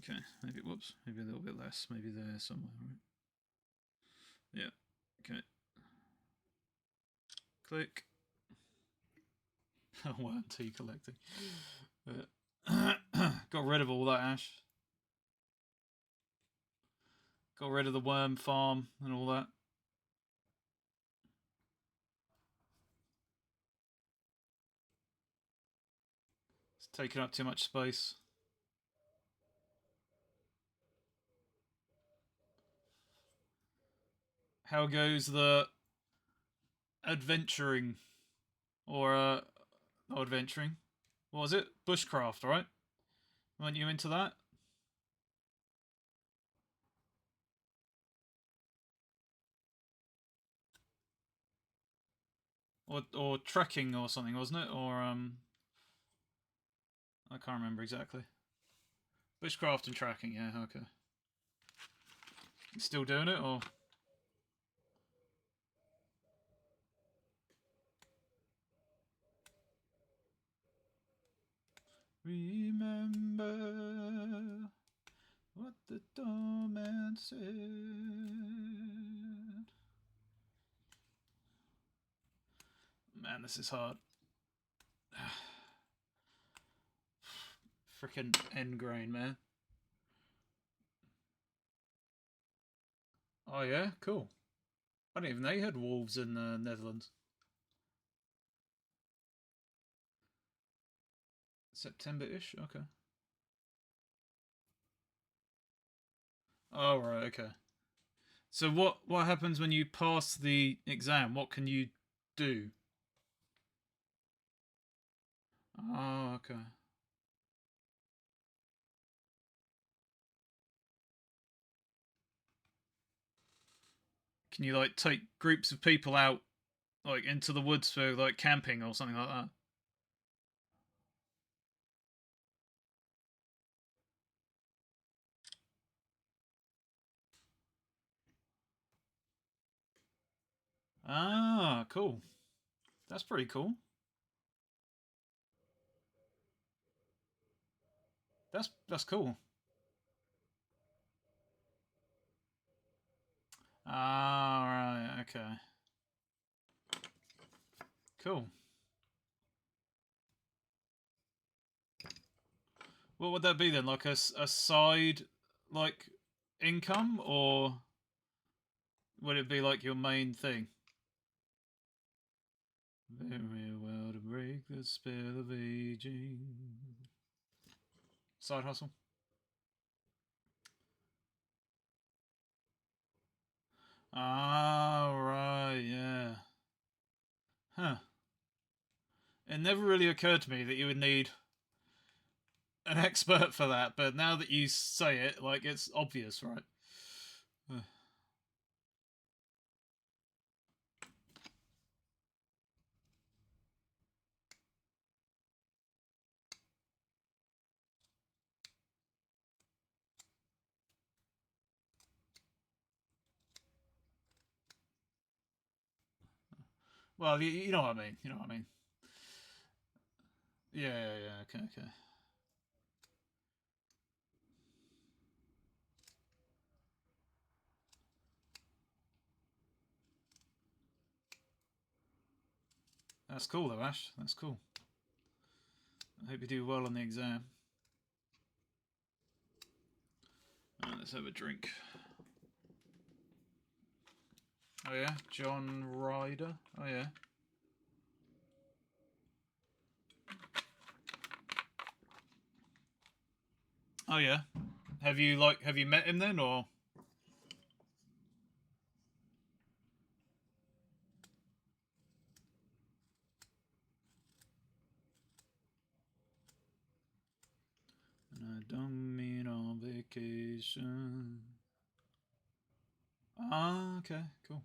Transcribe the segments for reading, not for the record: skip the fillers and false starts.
Okay, maybe, whoops, maybe a little bit less, maybe there somewhere, right? Yeah, okay. Click. Worm tea collecting. Got rid of all that ash. Got rid of the worm farm and all that. It's taking up too much space. How goes the adventuring? Or, not adventuring. What was it? Bushcraft, right? Weren't you into that? Or trekking or something, wasn't it? Or, I can't remember exactly. Bushcraft and tracking, yeah, okay. Still doing it, or? Remember what the doorman said. Man, this is hard. Frickin' end grain, man. Oh yeah, cool. I didn't even know you had wolves in the Netherlands. September-ish? Okay. Oh, right, okay. So what happens when you pass the exam? What can you do? Oh, okay. Can you like take groups of people out like into the woods for like camping or something like that? Ah, cool. That's pretty cool. That's cool. Ah, right, okay. Cool. What would that be then? Like a side like income, or would it be like your main thing? Very well to break the spell of aging. Side hustle. Ah, right, yeah. Huh. It never really occurred to me that you would need an expert for that, but now that you say it, like, it's obvious, right? Well, you know what I mean. You know what I mean. Yeah. Okay, okay. That's cool, though, Ash. That's cool. I hope you do well on the exam. Let's have a drink. Oh, yeah? John Ryder? Oh, yeah. Oh, yeah. Have you met him then, or? And I don't mean on vacation. Ah, okay, cool.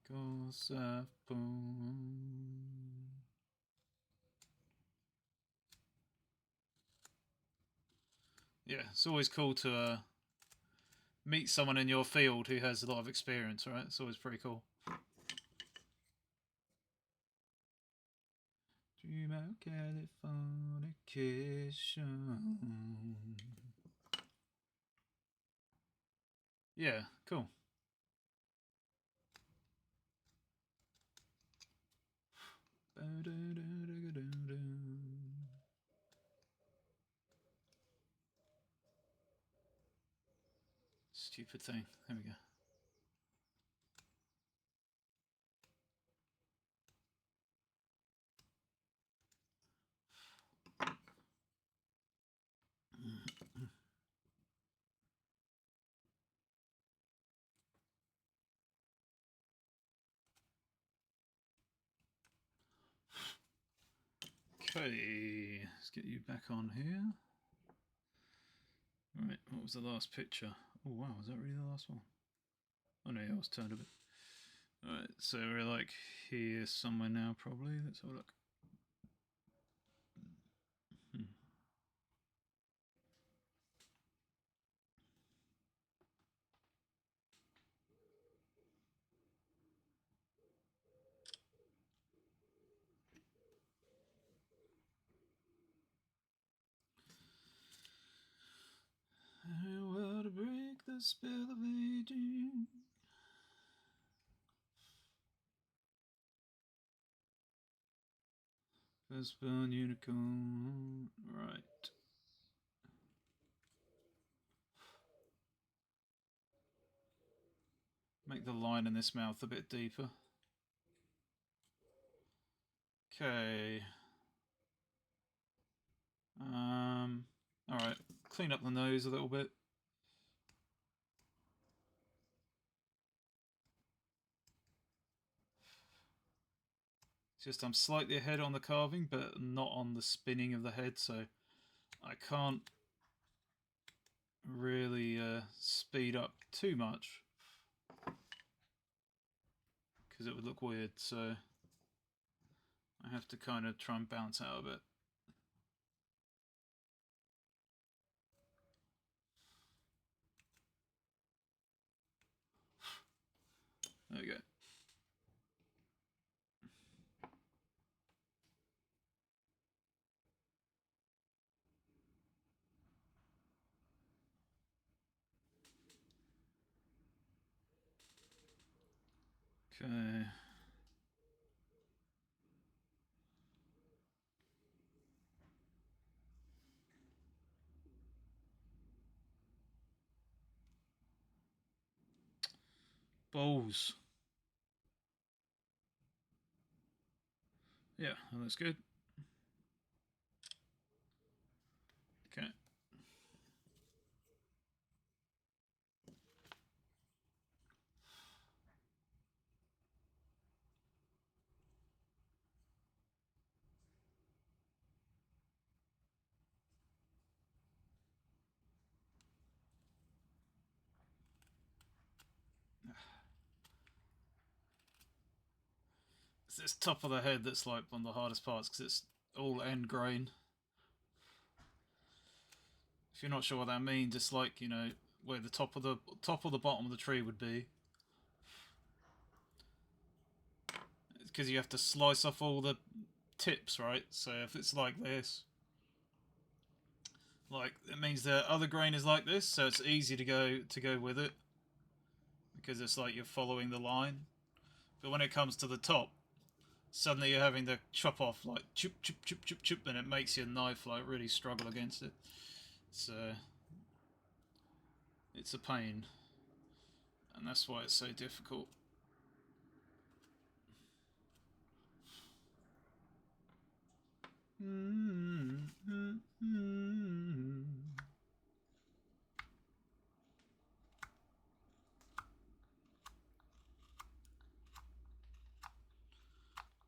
Go boom. Yeah, it's always cool to meet someone in your field who has a lot of experience, right? It's always pretty cool. Dream out Californication. Yeah, cool. Stupid thing. There we go. Okay, let's get you back on here. Right, what was the last picture? Oh wow, was that really the last one? Oh no, yeah, I was turned a bit. Alright, so we're like here somewhere now probably. Let's have a look. I will to break the spell of aging. Firstborn unicorn. Right. Make the line in this mouth a bit deeper. Okay. Alright. Clean up the nose a little bit. It's just I'm slightly ahead on the carving, but not on the spinning of the head, so I can't really speed up too much because it would look weird, so I have to kind of try and bounce out of it. There we go. Okay. Balls. Yeah, that looks good. Okay. It's this top of the head that's like one of the hardest parts because it's all end grain. If you're not sure what that means, it's like, you know, where the top of the bottom of the tree would be. Because you have to slice off all the tips, right? So if it's like this, like it means the other grain is like this, so it's easy to go with it because it's like you're following the line. But when it comes to the top, suddenly you're having to chop off like choop choop choop choop choop, and it makes your knife like really struggle against it. So it's a pain, and that's why it's so difficult.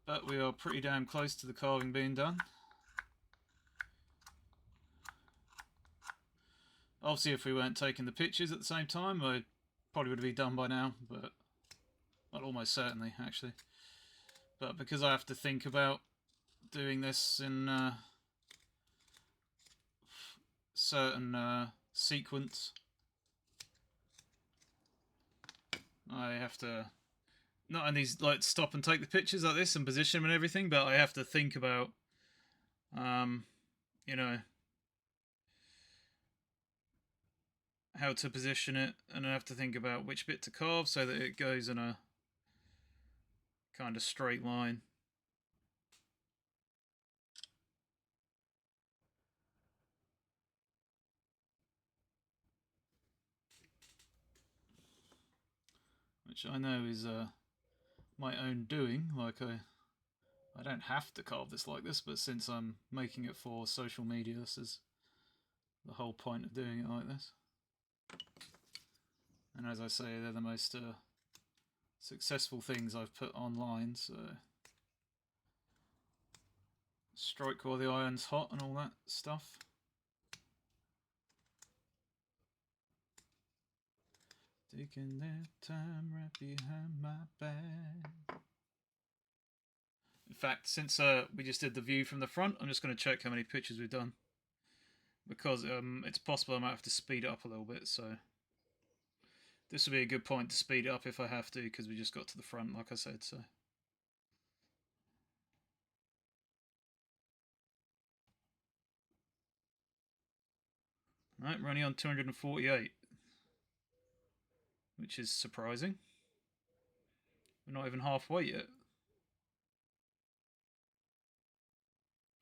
But we are pretty damn close to the carving being done. Obviously, if we weren't taking the pictures at the same time, I probably would have been done by now, but not almost certainly, actually. But because I have to think about doing this in certain sequence, I have to not only like stop and take the pictures like this and position them and everything, but I have to think about you know, how to position it, and I have to think about which bit to carve so that it goes in a kind of straight line. Which I know is my own doing. Like I don't have to carve this like this, but since I'm making it for social media, this is the whole point of doing it like this. And as I say, they're the most successful things I've put online, so strike while the iron's hot and all that stuff. Taking their time right behind my back. In fact, since we just did the view from the front, I'm just going to check how many pictures we've done. Because it's possible I might have to speed it up a little bit, so this would be a good point to speed it up if I have to, because we just got to the front, like I said, so. Right, we're only on 248, which is surprising. We're not even halfway yet.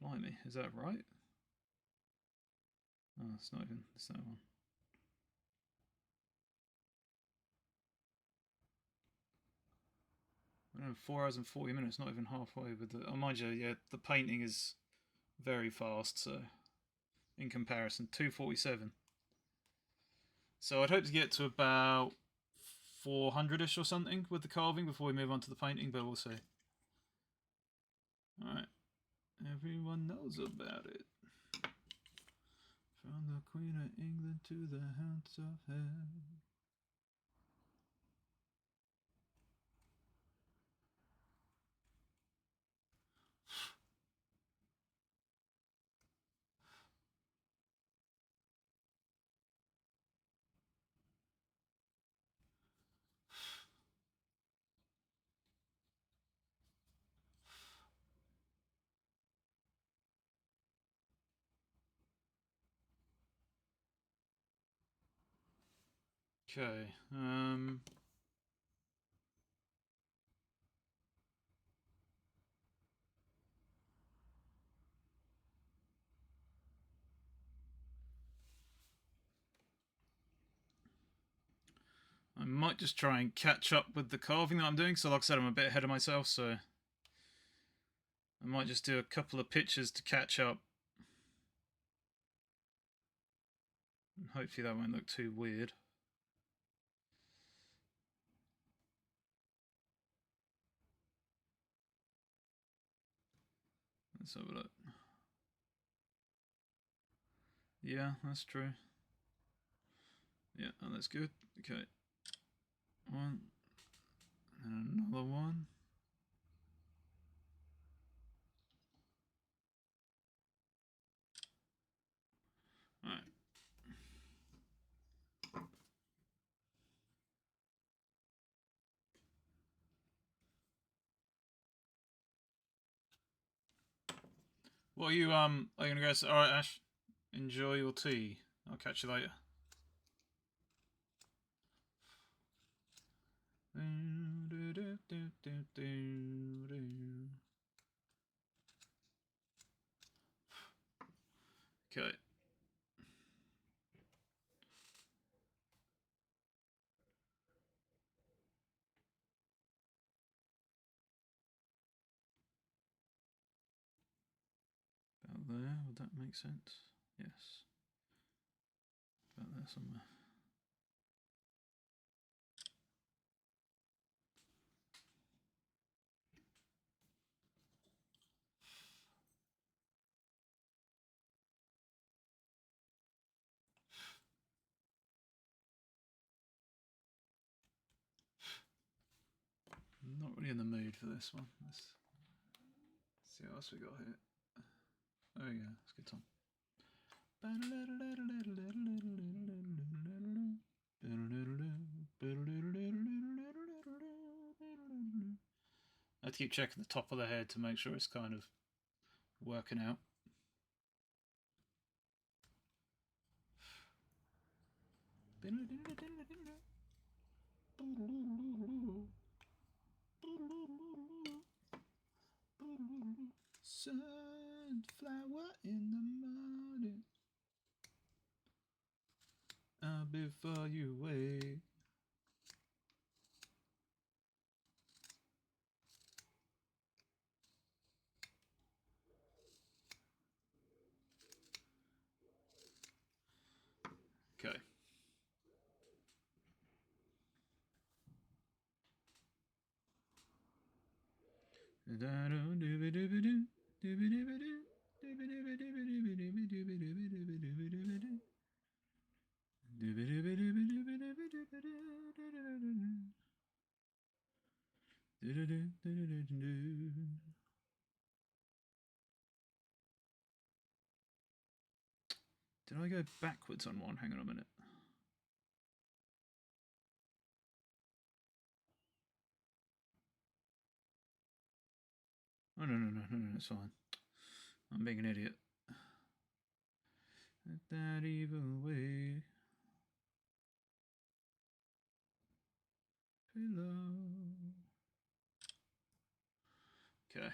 Blimey, is that right? Oh, it's not even, it's that one. We're 4 hours and 40 minutes, not even halfway. With the, oh, mind you, yeah, the painting is very fast, so in comparison, 247. So I'd hope to get to about 400-ish or something with the carving before we move on to the painting, but we'll see. Alright. Everyone knows about it. From the Queen of England to the Hounds of Hell. Okay, I might just try and catch up with the carving that I'm doing. So like I said, I'm a bit ahead of myself, so I might just do a couple of pictures to catch up. And hopefully that won't look too weird. Let's have a look. Yeah, that's true. Yeah, oh, that's good. Okay. One. And another one. Alright. What are you gonna go? Alright, Ash. Enjoy your tea. I'll catch you later. Okay. About there, would that make sense? Yes. About there somewhere. I'm not really in the mood for this one. Let's see what else we got here. There we go. It's a good time. I have to keep checking the top of the head to make sure it's kind of working out. Sunflower in the morning. Before you wake. Okay. Did I go backwards on one? Hang on a minute. Oh, no, it's fine. I'm being an idiot. That evil way. Pillow. Okay.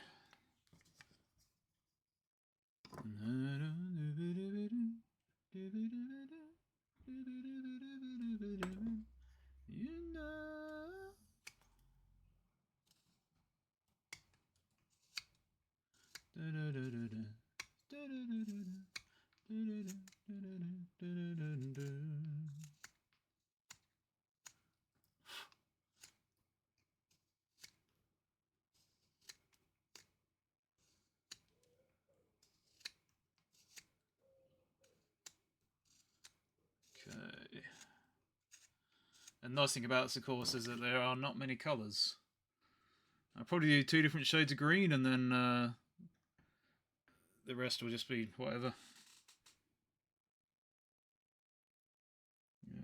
You know. Okay. And the nice thing about this, of course, is that there are not many colours. I'll probably do 2 different shades of green, and then the rest will just be whatever.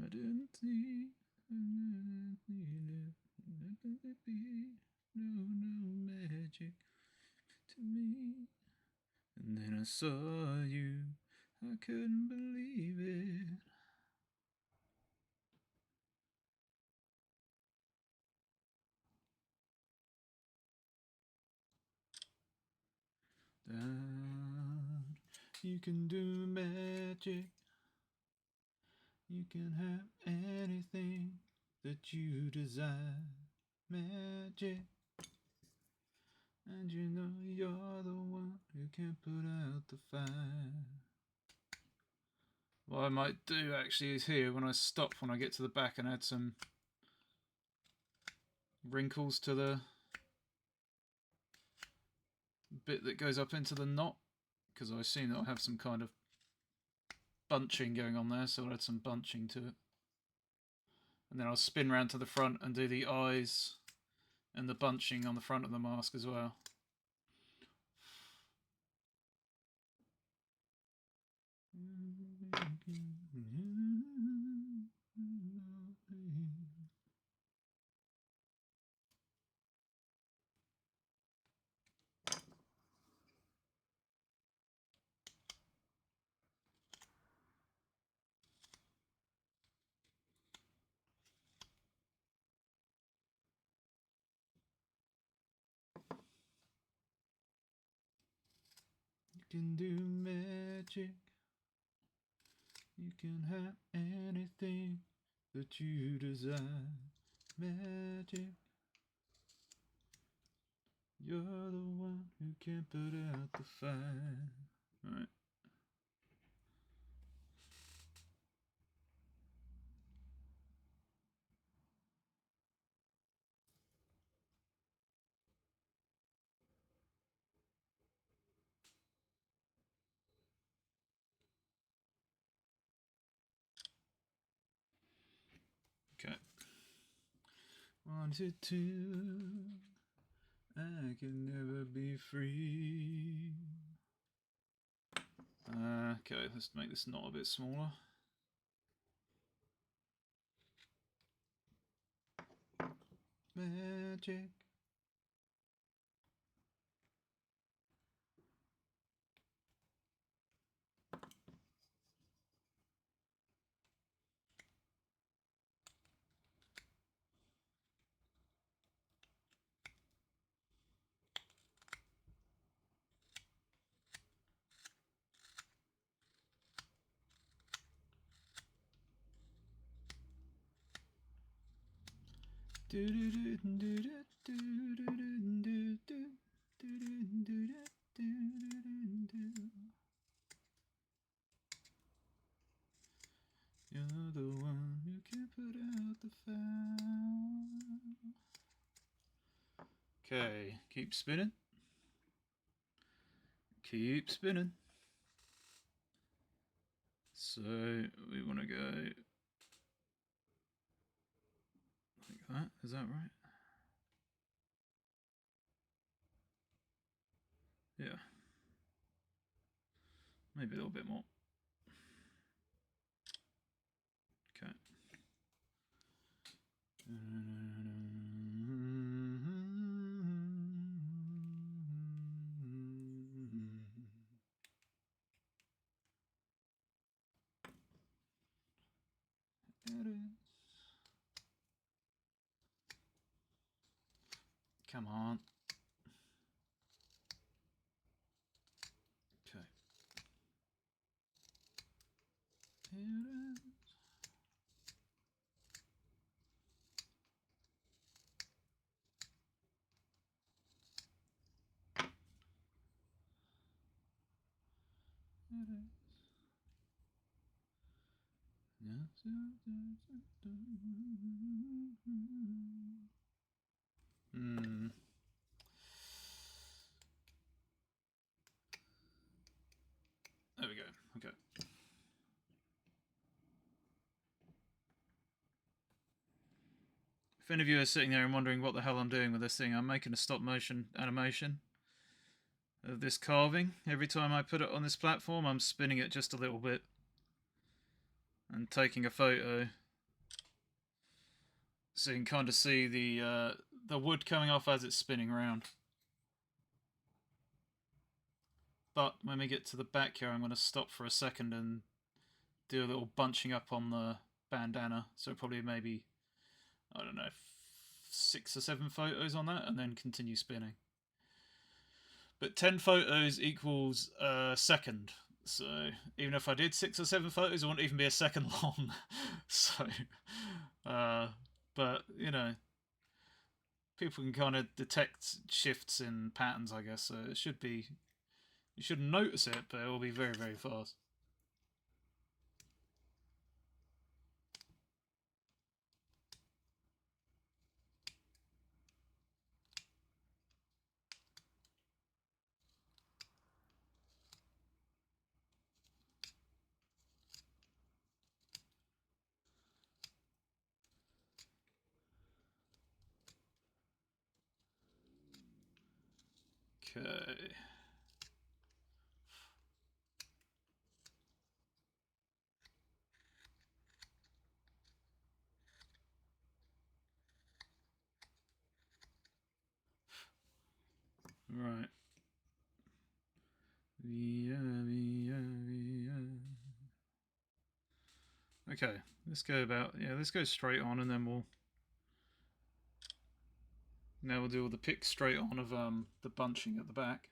I didn't see no magic to me. And then I saw you, I couldn't believe it. Dad, you can do magic. You can have anything that you desire. Magic. And you know you're the one who can put out the fire. What I might do actually is here, when I stop, when I get to the back, and add some wrinkles to the bit that goes up into the knot, because I assume that'll have some kind of bunching going on there, so I'll add some bunching to it. And then I'll spin round to the front and do the eyes and the bunching on the front of the mask as well. You can do magic. You can have anything that you desire. Magic. You're the one who can put out the fire. Alright. Okay. 1, 2, 2. I can never be free. Okay, let's make this knot a bit smaller. Magic. You're the one who can put out the fire. Okay, keep spinning. Keep spinning. So we want to go like that. Is that right? Yeah. Maybe a little bit more. Okay. Come on. Okay. Here it is. Hmm. There we go. Okay. If any of you are sitting there and wondering what the hell I'm doing with this thing, I'm making a stop motion animation of this carving. Every time I put it on this platform, I'm spinning it just a little bit and taking a photo, so you can kind of see the wood coming off as it's spinning around. But when we get to the back here, I'm going to stop for a second and do a little bunching up on the bandana. So probably maybe, I don't know, 6 or 7 photos on that, and then continue spinning. But 10 photos equals a second. So even if I did 6 or 7 photos, it wouldn't even be a second long. So, but you know, people can kind of detect shifts in patterns, I guess. So it should be, you shouldn't notice it, but it will be very, very fast. Okay. Right. Okay, let's go about, yeah, let's go straight on, and then we'll do all the pick straight on of the bunching at the back.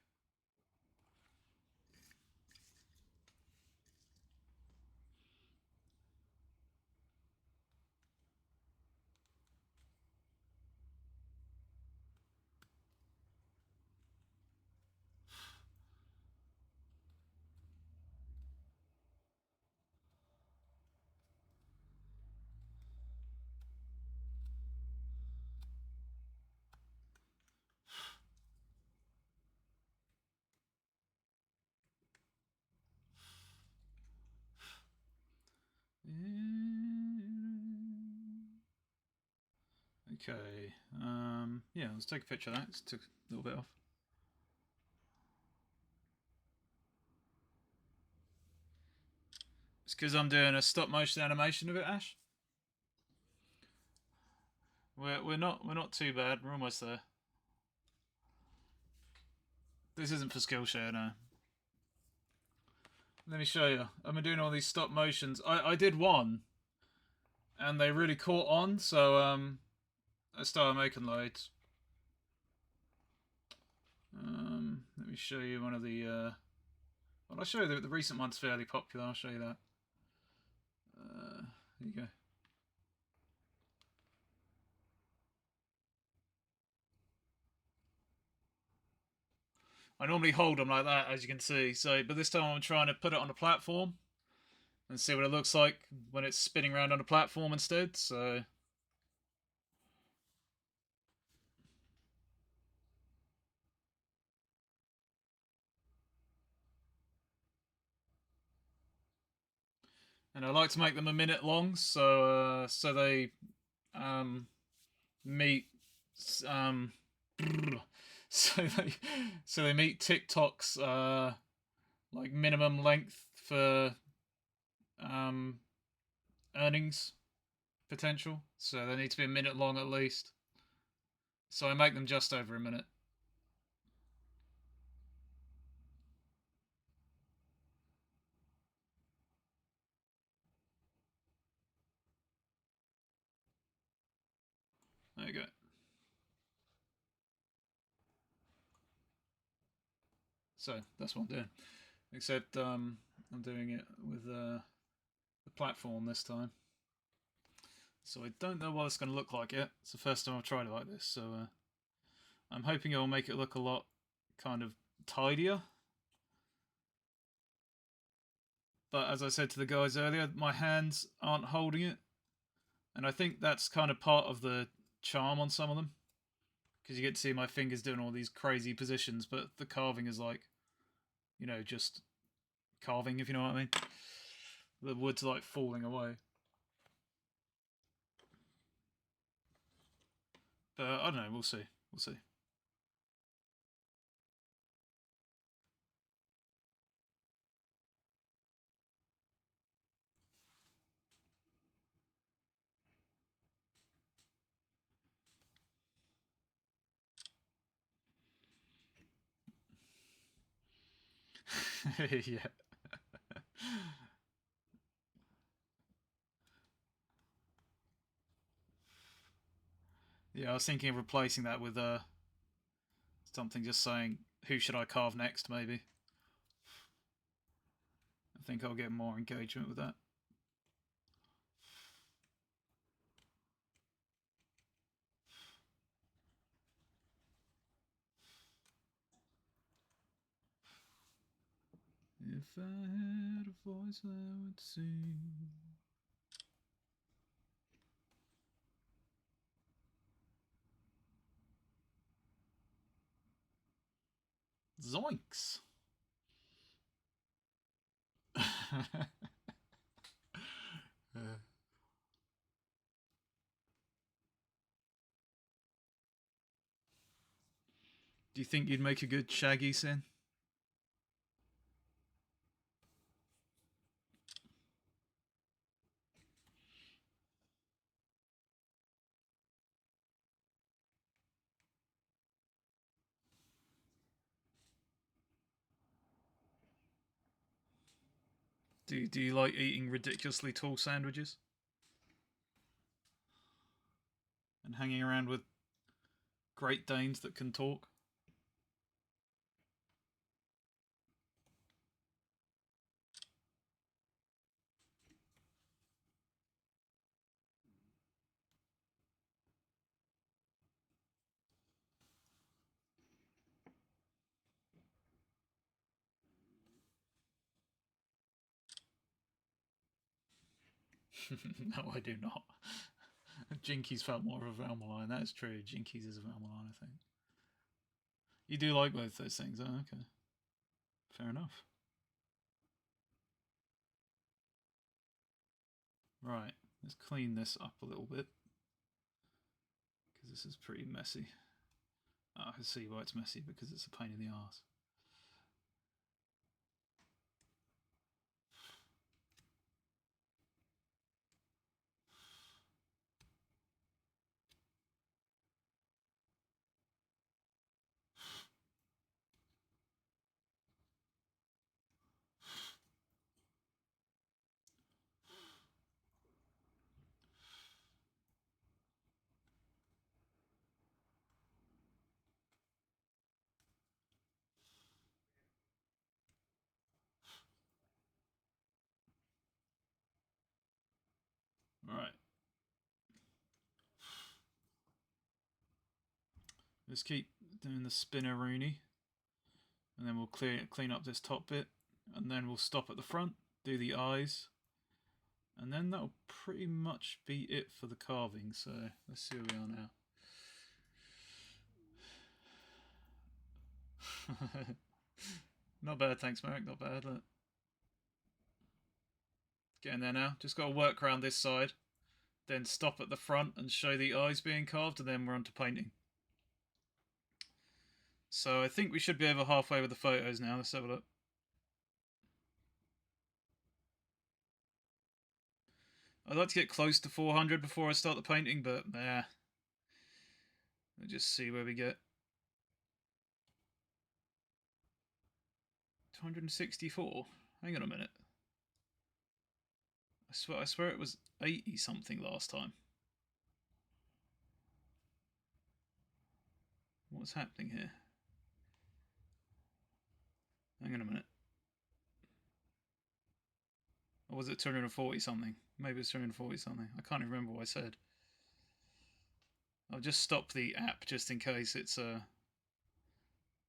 Okay, yeah, let's take a picture of that. Just took a little bit off. It's because I'm doing a stop motion animation of it, Ash. We're not too bad. We're almost there. This isn't for Skillshare, no. Let me show you. I've been doing all these stop motions. I did one, and they really caught on. So I started making loads. Let me show you one of the. Well, I'll show you the recent one's fairly popular. I'll show you that. There you go. I normally hold them like that, as you can see. So, but this time I'm trying to put it on a platform and see what it looks like when it's spinning around on a platform instead. So, and I like to make them a minute long, so they um, meet um, so they so they meet TikTok's like minimum length for um, earnings potential. So they need to be a minute long at least. So I make them just over a minute. There you go. So that's what I'm doing. Except I'm doing it with the platform this time. So I don't know what it's going to look like yet. It's the first time I've tried it like this. So I'm hoping it will make it look a lot kind of tidier. But as I said to the guys earlier, my hands aren't holding it. And I think that's kind of part of the charm on some of them. Because you get to see my fingers doing all these crazy positions, but the carving is like, just carving, if you know what I mean. The wood's like falling away. But I don't know, we'll see. We'll see. Yeah. Yeah, I was thinking of replacing that with something just saying, who should I carve next, maybe. I think I'll get more engagement with that. If I had a voice, I would sing. Zoinks! Do you think you'd make a good Shaggy Sin? Do you like eating ridiculously tall sandwiches? And hanging around with Great Danes that can talk? No, I do not. Jinkies felt more of a Valmaline. That is true. Jinkies is a Valmaline, I think. You do like both those things, oh, okay. Fair enough. Right, let's clean this up a little bit. Because this is pretty messy. Oh, I can see why it's messy, because it's a pain in the arse. Right. Let's keep doing the spinner Rooney. And then we'll clean up this top bit, and then we'll stop at the front, do the eyes, and then that'll pretty much be it for the carving. So let's see where we are now. Not bad, thanks Marek, not bad. Look. Getting there now, just got to work around this side, then stop at the front and show the eyes being carved, and then we're on to painting. So I think we should be over halfway with the photos now. Let's have a look. I'd like to get close to 400 before I start the painting, but we'll just see where we get. 264. Hang on a minute. I swear it was 80 something last time. What's happening here? Hang on a minute. Or was it 240 something? Maybe it's 240 something. I can't even remember what I said. I'll just stop the app just in case it's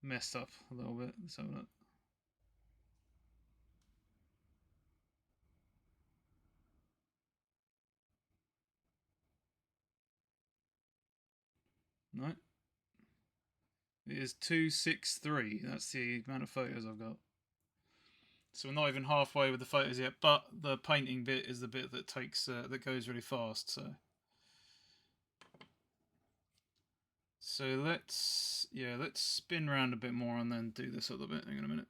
messed up a little bit. Let's have a look. No. It is 263. That's the amount of photos I've got. So we're not even halfway with the photos yet, but the painting bit is the bit that takes that goes really fast. So let's spin around a bit more and then do this other bit. Hang on a minute.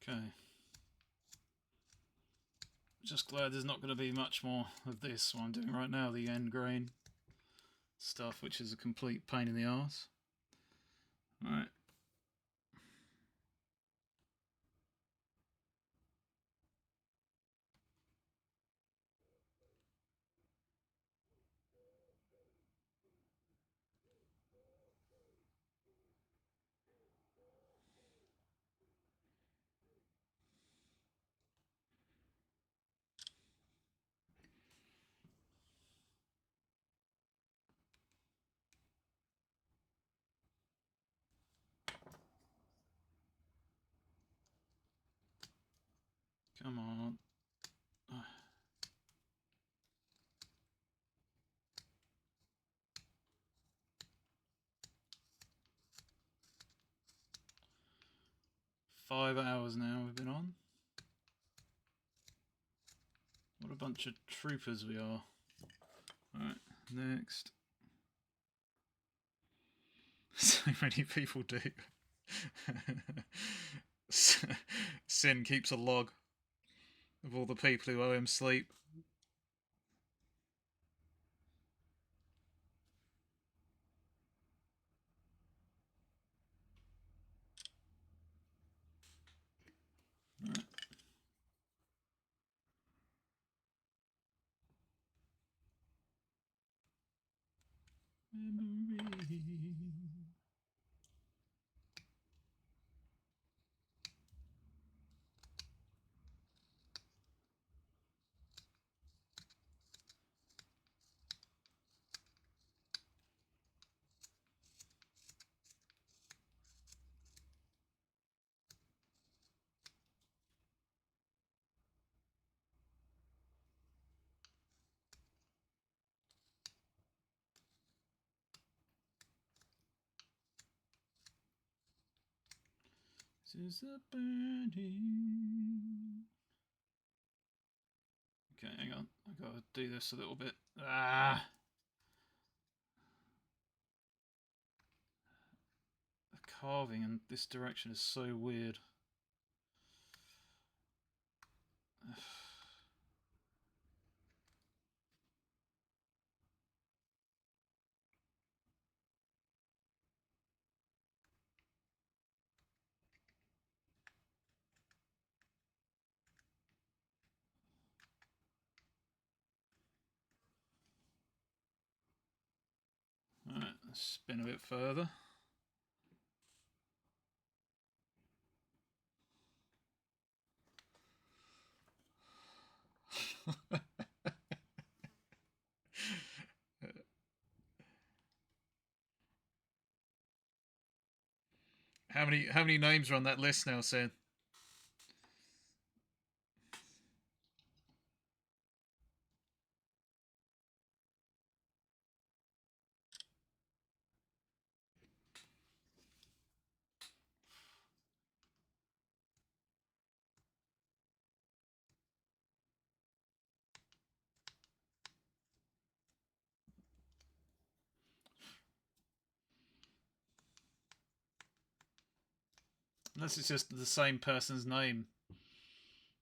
Okay. Just glad there's not going to be much more of this, what I'm doing right now, the end grain stuff, which is a complete pain in the arse. Alright. Come on. 5 hours now we've been on. What a bunch of troopers we are. Alright, next. So many people do. Sin keeps a log of all the people who owe him sleep. Right. Memory. This is a burning. Okay, hang on. I gotta do this a little bit. Ah! The carving in this direction is so weird. Alright, let's spin a bit further. How many names are on that list now, Sin? Unless it's just the same person's name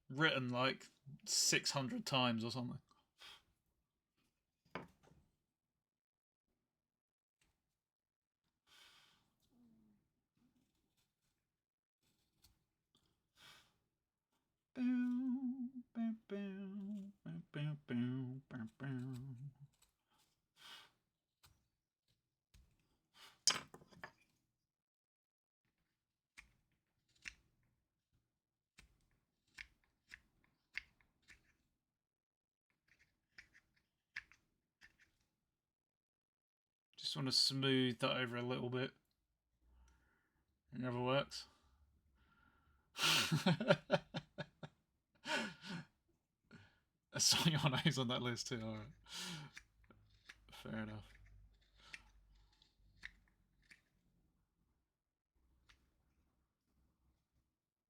written like 600 times or something. Just want to smooth that over a little bit. It never works. I saw your names on that list too. Alright. Fair enough.